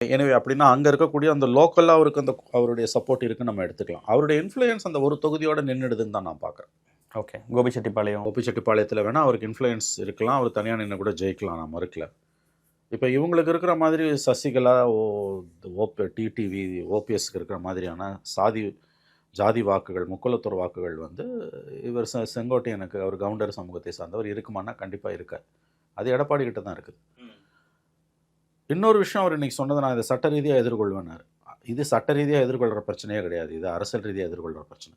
எனவே அப்படின்னா அங்கே இருக்கக்கூடிய அந்த லோக்கலாக அவருக்கு அந்த அவருடைய சப்போர்ட் இருக்குன்னு நம்ம எடுத்துக்கலாம். அவருடைய இன்ஃப்ளூயன்ஸ் அந்த ஒரு தொகுதியோடு நின்றுடுதுன்னு தான் நான் பார்க்குறேன். ஓகே, கோபிச்செட்டிப்பாளையத்தில் வேணால் அவருக்கு இன்ஃப்ளூயன்ஸ் இருக்கலாம், அவர் தனியாக நின்று கூட ஜெயிக்கலாம், நான் மறுக்கல. இப்போ இவங்களுக்கு இருக்கிற மாதிரி சசிகலா, டிடிவி, ஓபிஎஸ்க்கு இருக்கிற மாதிரியான ஜாதி வாக்குகள், முக்குலத்தோர் வாக்குகள் வந்து இவர் செங்கோட்டையனுக்கு, அவர் கவுண்டர் சமூகத்தை சார்ந்தவர் இருக்குமானா கண்டிப்பாக இருக்காது. அது எடப்பாடி கிட்ட தான் இருக்குது. இன்னொரு விஷயம் அவர் இன்றைக்கி சொன்னதை நான் இதை சட்ட ரீதியாக எதிர்கொள்வேனார். இது சட்ட ரீதியாக எதிர்கொள்கிற பிரச்சனையே கிடையாது, இது அரசியல் ரீதியாக எதிர்கொள்கிற பிரச்சனை.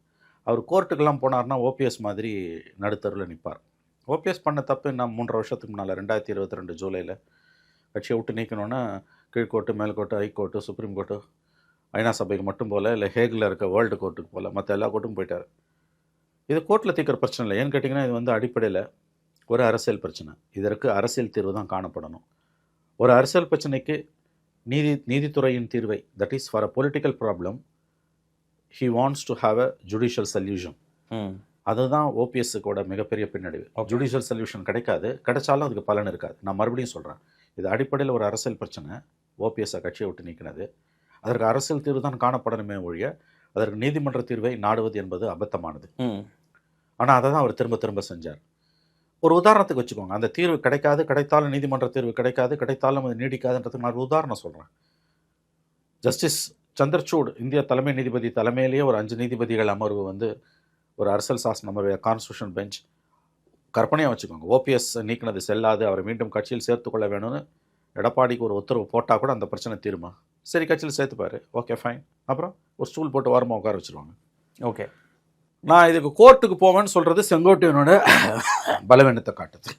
அவர் கோர்ட்டுக்கெல்லாம் போனார்னா ஓபிஎஸ் மாதிரி நடுத்தருவில் நிற்பார். ஓபிஎஸ் பண்ண தப்பு நான் 3.5 வருஷத்துக்கு முன்னால் 2022 ஜூலையில் கட்சியை விட்டு நீக்கணுன்னா கீழ்கோர்ட்டு, மேல்கோர்ட்டு, ஹைகோர்ட்டு, சுப்ரீம் கோர்ட்டு, ஐநா சபைக்கு மட்டும் போல், இல்லை ஹேகில் இருக்க வேர்ல்டு கோர்ட்டுக்கு போல், மற்ற எல்லா கோர்ட்டுக்கும் போயிட்டார். இது கோர்ட்டில் தீர்க்கிற பிரச்சனை இல்லை. ஏன்னு கேட்டிங்கன்னா இது வந்து அடிப்படையில் ஒரு அரசியல் பிரச்சனை. இதற்கு அரசியல் தீர்வு தான் காணப்படணும். ஒரு அரசியல் பிரச்சனைக்கு நீதித்துறையின் தீர்வை, that is for a political problem he wants to have a judicial solution. அதுதான் ஓபிஎஸ்ஸுக்கோட மிகப்பெரிய பின்னடைவு. ஜுடிஷியல் சொல்யூஷன் கிடைக்காது, கிடைச்சாலும் அதுக்கு பலன் இருக்காது. நான் மறுபடியும் சொல்கிறேன், இது அடிப்படையில் ஒரு அரசியல் பிரச்சனை. ஓபிஎஸ்ஸை கட்சியை விட்டு நீக்கினது, அதற்கு அரசியல் தீர்வு தான் காணப்படணுமே ஒழிய அதற்கு நீதிமன்ற தீர்வை நாடுவது என்பது அபத்தமானது. ஆனால் அதை தான் அவர் திரும்ப திரும்ப செஞ்சார். ஒரு உதாரணத்துக்கு வச்சுக்கோங்க, அந்த தீர்வு கிடைக்காது, கிடைத்தாலும் நீதிமன்ற தீர்வு கிடைக்காது, கிடைத்தாலும் அது நீடிக்காதுன்றதுக்கு நான் ஒரு உதாரணம் சொல்கிறேன். ஜஸ்டிஸ் சந்திரசூட், இந்திய தலைமை நீதிபதி தலைமையிலேயே ஒரு 5 நீதிபதிகள் அமர்வு வந்து ஒரு அரசியல் சாசன அமர்வு, கான்ஸ்டியூஷன் பெஞ்ச், கற்பனையாக வச்சுக்கோங்க, ஓபிஎஸ் நீக்கினது செல்லாது, அவரை மீண்டும் கட்சியில் சேர்த்துக்கொள்ள வேணும்னு எடப்பாடிக்கு ஒரு உத்தரவு போட்டால் கூட அந்த பிரச்சனை தீருமா? சரி, கட்சியில் சேர்த்துப்பாரு, ஓகே ஃபைன். அப்புறம் ஒரு ஸ்டூல் போட்டு வாரமாக உட்கார வச்சுருவாங்க. ஓகே, நான் இதுக்கு கோர்ட்டுக்கு போவேன்னு சொல்கிறது செங்கோட்டையனோட பலவீனத்தை காட்டுது.